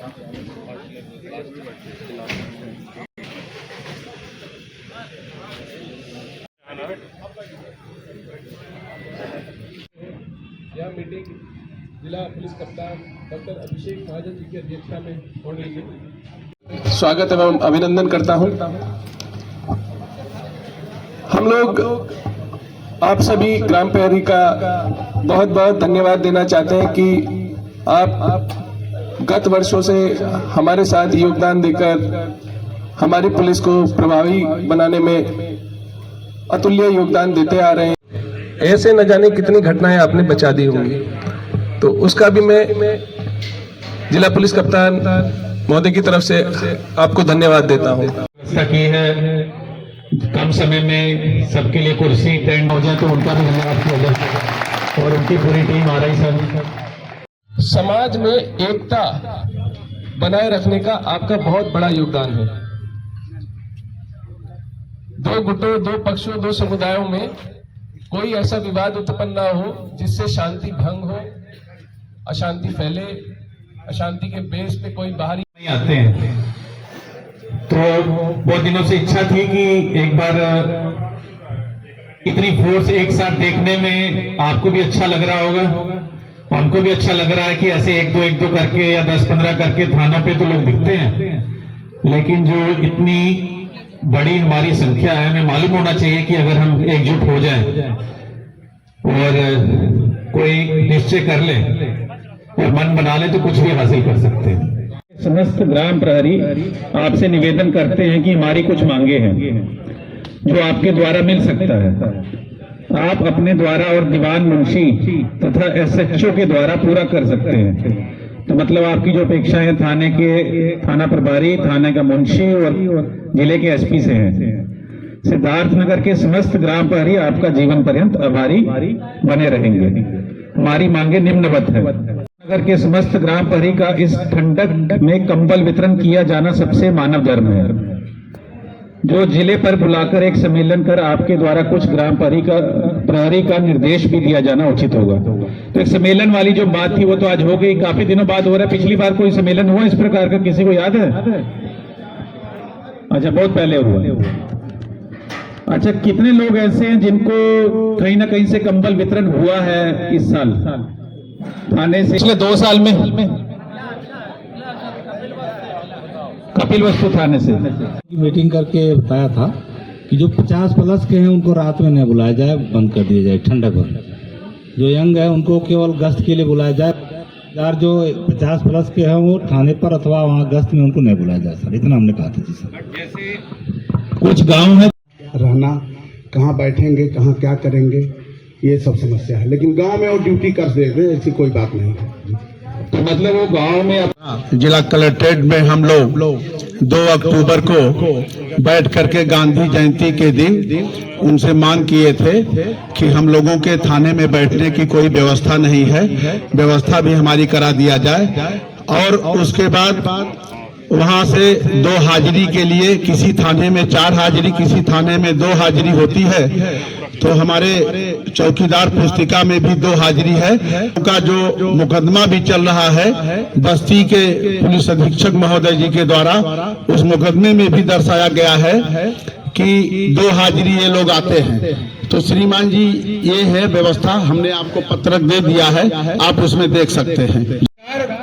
यह मीटिंग जिला पुलिस कप्तान डॉक्टर अभिषेक महाजन जी की अध्यक्षता में हो रही है। स्वागत एवं अभिनंदन करता हूं। हम लोग आप सभी ग्राम प्रहरी का बहुत बहुत धन्यवाद देना चाहते हैं कि आप गत वर्षों से हमारे साथ योगदान देकर हमारी पुलिस को प्रभावी बनाने में अतुल्य योगदान देते आ रहे हैं। ऐसे न जाने कितनी घटनाएं आपने बचा दी होंगी, तो उसका भी मैं जिला पुलिस कप्तान महोदय की तरफ से आपको धन्यवाद देता हूं। की है कम समय में सबके लिए कुर्सी टेंट हो जाए तो उनका भी धन्यवाद किया जाए और उनकी पूरी टीम आ रही सब। समाज में एकता बनाए रखने का आपका बहुत बड़ा योगदान है। दो गुटों, दो पक्षों, दो समुदायों में कोई ऐसा विवाद उत्पन्न ना हो जिससे शांति भंग हो, अशांति फैले, अशांति के बेस पे कोई बाहरी नहीं आते हैं। तो बहुत दिनों से इच्छा थी कि एक बार इतनी फोर्स एक साथ देखने में आपको भी अच्छा लग रहा होगा, हमको भी अच्छा लग रहा है कि ऐसे एक दो करके या 10-15 करके थानों पे तो लोग दिखते हैं, लेकिन जो इतनी बड़ी हमारी संख्या है, हमें मालूम होना चाहिए कि अगर हम एकजुट हो जाएं और कोई निश्चय कर ले और मन बना ले तो कुछ भी हासिल कर सकते हैं। समस्त ग्राम प्रहरी आपसे निवेदन करते हैं कि हमारी कुछ मांगे हैं जो आपके द्वारा मिल सकता है। आप अपने द्वारा और दीवान मुंशी तथा SHO के द्वारा पूरा कर सकते हैं। तो मतलब आपकी जो अपेक्षाएं थाने के थाना प्रभारी, थाने का मुंशी और जिले के SP से हैं। सिद्धार्थनगर के समस्त ग्राम प्रहरी आपका जीवन पर्यंत आभारी बने रहेंगे। हमारी मांगे निम्नवत है। नगर के समस्त ग्राम प्रहरी का इस ठंडक में कंबल वितरण किया जाना सबसे मानव धर्म है। जो जिले पर बुलाकर एक सम्मेलन कर आपके द्वारा कुछ ग्राम प्रहरी का निर्देश भी दिया जाना उचित होगा। तो एक सम्मेलन वाली जो बात थी वो तो आज हो गई, काफी दिनों बाद हो रहा है। पिछली बार कोई सम्मेलन हुआ इस प्रकार का, किसी को याद है? अच्छा, बहुत पहले हुआ। अच्छा, कितने लोग ऐसे हैं जिनको कहीं ना कहीं से कंबल वितरण हुआ है इस साल थाने से? पिछले 2 साल में कपिल वस्तु थाने से मीटिंग करके बताया था कि जो 50+ के हैं उनको रात में नहीं बुलाया जाए, बंद कर दिया जाए ठंडक में। जो यंग है उनको केवल गश्त के लिए बुलाया जाए। यार जो 50+ के हैं वो थाने पर अथवा वहाँ गश्त में उनको नहीं बुलाया जाए सर, इतना हमने कहा था जी सर। कुछ गांव है रहना, कहाँ बैठेंगे, कहाँ क्या करेंगे, ये सब समस्या है। लेकिन गांव में वो ड्यूटी कर देंगे, ऐसी कोई बात नहीं है। तो मतलब वो गांव में जिला कलेक्ट्रेट में हम लोग 2 अक्टूबर को बैठ करके गांधी जयंती के दिन उनसे मांग किए थे कि हम लोगों के थाने में बैठने की कोई व्यवस्था नहीं है, व्यवस्था भी हमारी करा दिया जाए। और उसके बाद वहां से 2 हाजिरी के लिए किसी थाने में 4 हाजिरी, किसी थाने में 2 हाजिरी होती है, तो हमारे चौकीदार पुस्तिका में भी 2 हाजिरी है। उनका जो मुकदमा भी चल रहा है बस्ती के पुलिस अधीक्षक महोदय जी के द्वारा, उस मुकदमे में भी दर्शाया गया है कि 2 हाजिरी ये लोग आते हैं। तो श्रीमान जी, ये है व्यवस्था, हमने आपको पत्रक दे दिया है, आप उसमें देख सकते हैं।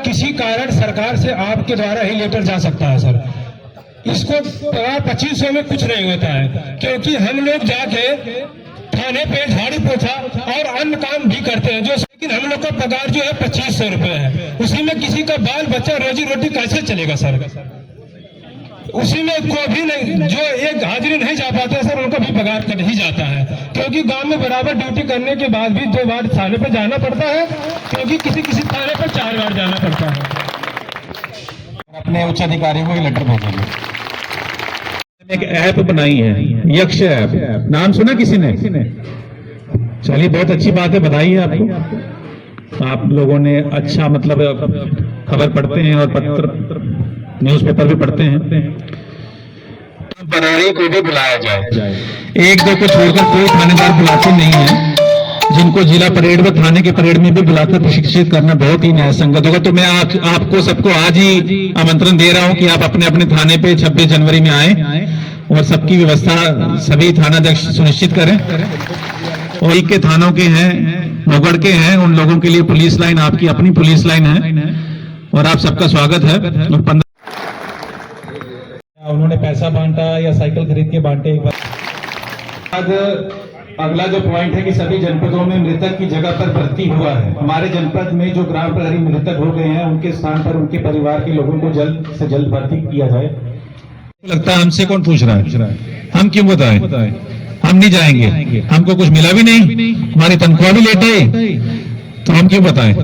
किसी कारण सरकार से आपके द्वारा ही लेटर जा सकता है सर। इसको 2500 में कुछ नहीं होता है, क्योंकि हम लोग जाके थाने पे झाड़ू पोछा और अन्य काम भी करते हैं, जो लेकिन हम लोग का पगार जो है 2500 रुपए है। उसी में किसी का बाल बच्चा रोजी रोटी कैसे चलेगा सर? उसी में कोई भी नहीं, जो एक हाजिरी नहीं जा पाते सर उनका भी पगार कट ही जाता है, क्योंकि गांव में बराबर ड्यूटी करने के बाद भी 2 बार थाने पर जाना पड़ता है, क्योंकि किसी थाने पर 4 बार जाना पड़ता है। अपने उच्च अधिकारियों को लेटर भेजेंगे। एक ऐप बनाई है, यक्ष ऐप, नाम सुना किसी ने? चलिए, बहुत अच्छी बात है, बधाई है आपको। आप लोगों ने अच्छा मतलब खबर पढ़ते हैं और पत्र न्यूज़पेपर भी पढ़ते हैं। प्रहरी को भी बुलाया जाए, 1-2 को छोड़कर कोई थानेदार बुलाते नहीं है। जिनको जिला परेड व थाने के परेड में भी बुलाकर प्रशिक्षित करना बहुत ही न्याय संगत होगा। तो मैं आपको सबको आज ही आमंत्रण दे रहा हूं कि आप अपने अपने थाने पे 26 जनवरी में आए और सबकी व्यवस्था सभी थानाध्यक्ष सुनिश्चित करें। और एक के थानों के हैं, नौगढ़ के हैं, उन लोगों के लिए पुलिस लाइन आपकी अपनी पुलिस लाइन है और आप सबका स्वागत है। और 15 उन्होंने पैसा बांटा या साइकिल खरीद के बांटे। एक बार अगला जो पॉइंट है कि सभी जनपदों में मृतक की जगह पर भर्ती हुआ है। हमारे जनपद में जो ग्राम प्रहरी मृतक हो गए हैं उनके स्थान पर उनके परिवार के लोगों को जल्द से जल्द भर्ती किया जाए। लगता है हमसे कौन पूछ रहा है, हम क्यों बताएं? हम नहीं जाएंगे, हमको कुछ मिला भी नहीं, हमारी तनख्वाह भी लेट है, तो हम क्यों बताएं?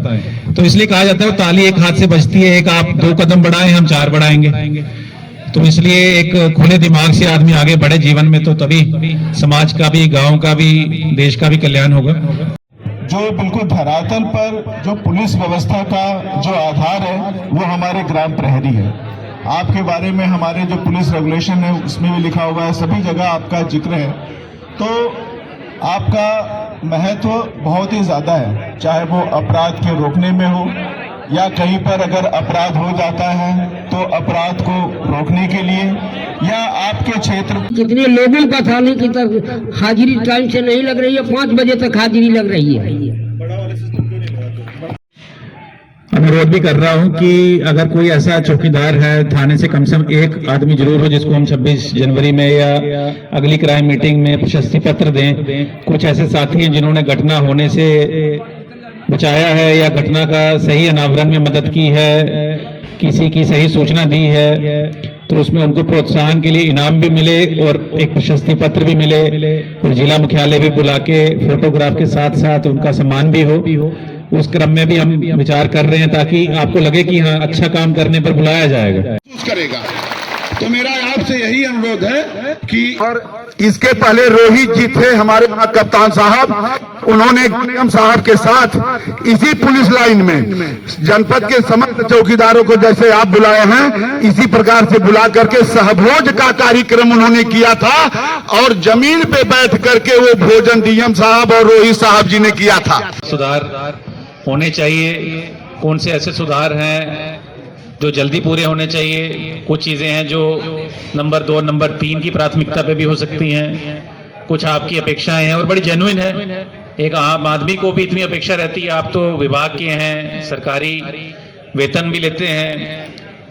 तो इसलिए कहा जाता है ताली एक हाथ से बजती है, एक आप 2 कदम बढ़ाएं हम 4 बढ़ाएंगे। तो इसलिए एक खुले दिमाग से आदमी आगे बढ़े जीवन में, तो तभी समाज का भी, गांव का भी, देश का भी कल्याण होगा। जो बिल्कुल धरातल पर जो पुलिस व्यवस्था का जो आधार है वो हमारे ग्राम प्रहरी है। आपके बारे में हमारे जो पुलिस रेगुलेशन है उसमें भी लिखा हुआ है, सभी जगह आपका जिक्र है। तो आपका महत्व बहुत ही ज्यादा है, चाहे वो अपराध के रोकने में हो या कहीं पर अगर अपराध हो जाता है तो अपराध को रोकने के लिए, या आपके क्षेत्र कितने लोगों का थाने की तरफ हाजिरी टाइम से नहीं लग रही है, 5 बजे तक हाजिरी लग रही है। अनुरोध भी कर रहा हूं कि अगर कोई ऐसा चौकीदार है थाने से कम एक आदमी जरूर हो जिसको हम 26 जनवरी में या अगली क्राइम मीटिंग में प्रशस्ति पत्र दें। कुछ ऐसे साथी हैं जिन्होंने घटना होने से बचाया है या घटना का सही अनावरण में मदद की है, किसी की सही सूचना दी है, तो उसमें उनको प्रोत्साहन के लिए इनाम भी मिले और एक प्रशस्ति पत्र भी मिले और जिला मुख्यालय भी बुला के फोटोग्राफ के साथ साथ उनका सम्मान भी हो। उस क्रम में भी हम विचार कर रहे हैं ताकि आपको लगे कि हाँ अच्छा काम करने पर बुलाया जाएगा। करेगा। तो मेरा आपसे यही अनुरोध है कि और इसके पहले रोहित जी थे हमारे कप्तान साहब, उन्होंने निगम साहब के साथ इसी पुलिस लाइन में जनपद के समस्त चौकीदारों को जैसे आप बुलाए हैं इसी प्रकार से बुला करके सहभोज का कार्यक्रम उन्होंने किया था और जमीन पे बैठ करके वो भोजन डीएम साहब और रोहित साहब जी ने किया था। सुधार होने चाहिए, कौन से ऐसे सुधार हैं जो जल्दी पूरे होने चाहिए, कुछ चीजें हैं जो नंबर 2 नंबर 3 की प्राथमिकता पे भी हो सकती हैं, कुछ आपकी अपेक्षाएं हैं और बड़ी जेन्युइन है। एक आम आदमी को भी इतनी अपेक्षा रहती है, आप तो विभाग के हैं, सरकारी वेतन भी लेते हैं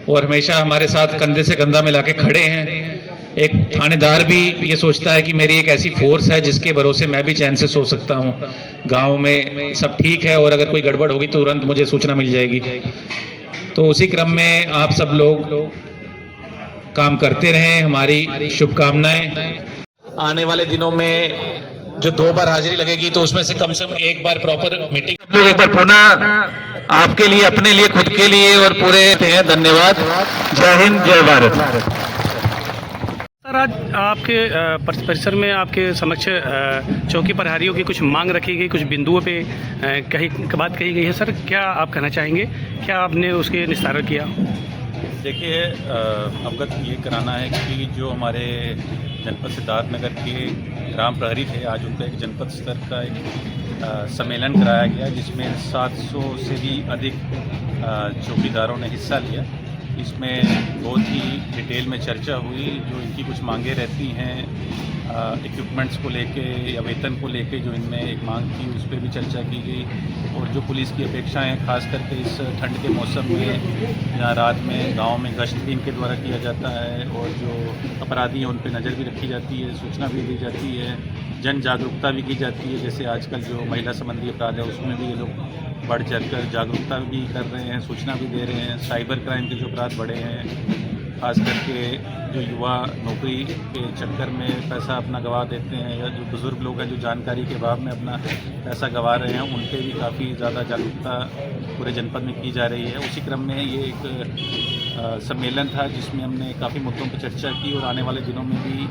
और हमेशा हमारे साथ कंधे से कंधा मिला के खड़े हैं। एक थानेदार भी ये सोचता है कि मेरी एक ऐसी फोर्स है जिसके भरोसे मैं भी चैन से सो सकता हूँ, गांव में सब ठीक है और अगर कोई गड़बड़ होगी तो तुरंत मुझे सूचना मिल जाएगी। तो उसी क्रम में आप सब लोग काम करते रहें, हमारी शुभकामनाएं। आने वाले दिनों में जो 2 बार हाजिरी लगेगी तो उसमें से कम 1 बार प्रॉपर मीटिंग लोग एक बार पुनः आपके लिए, अपने लिए, खुद के लिए और पूरे हैं। धन्यवाद। जय हिंद, जय भारत। सर, आज आपके परिसर में आपके समक्ष चौकी प्रहरियों की कुछ मांग रखी गई, कुछ बिंदुओं पे बात कही गई है। सर, क्या आप कहना चाहेंगे, क्या आपने उसके निस्तारण किया? देखिए, अवगत ये कराना है कि जो हमारे जनपद सिद्धार्थनगर के ग्राम प्रहरी थे, आज उनका एक जनपद स्तर का एक सम्मेलन कराया गया जिसमें 700 से भी अधिक चौकीदारों ने हिस्सा लिया। इसमें बहुत ही डिटेल में चर्चा हुई, जो इनकी कुछ मांगें रहती हैं इक्विपमेंट्स को लेके या वेतन को लेके, जो इनमें एक मांग थी उस पर भी चर्चा की गई। और जो पुलिस की अपेक्षाएं खास करके इस ठंड के मौसम में या रात में गांव में गश्त भी इनके द्वारा किया जाता है और जो अपराधी हैं उन पर नज़र भी रखी जाती है, सूचना भी दी जाती है, जन जागरूकता भी की जाती है। जैसे आजकल जो महिला संबंधी अपराध है उसमें भी ये लोग बढ़ चढ़कर जागरूकता भी कर रहे हैं, सूचना भी दे रहे हैं। साइबर क्राइम के जो अपराध बढ़े हैं, खास करके जो युवा नौकरी के चक्कर में पैसा अपना गंवा देते हैं या जो बुज़ुर्ग लोग हैं जो जानकारी के अभाव में अपना पैसा गंवा रहे हैं, उन पर भी काफ़ी ज़्यादा जागरूकता पूरे जनपद में की जा रही है। उसी क्रम में ये एक सम्मेलन था जिसमें हमने काफ़ी मुद्दों पर चर्चा की और आने वाले दिनों में भी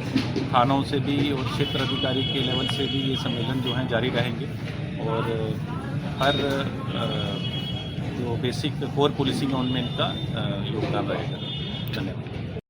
थानों से भी और क्षेत्र अधिकारी के लेवल से भी ये सम्मेलन जो हैं जारी रहेंगे और हर जो बेसिक कोर पुलिसिंग है उनमें इनका योगदान रहेगा। धन्यवाद।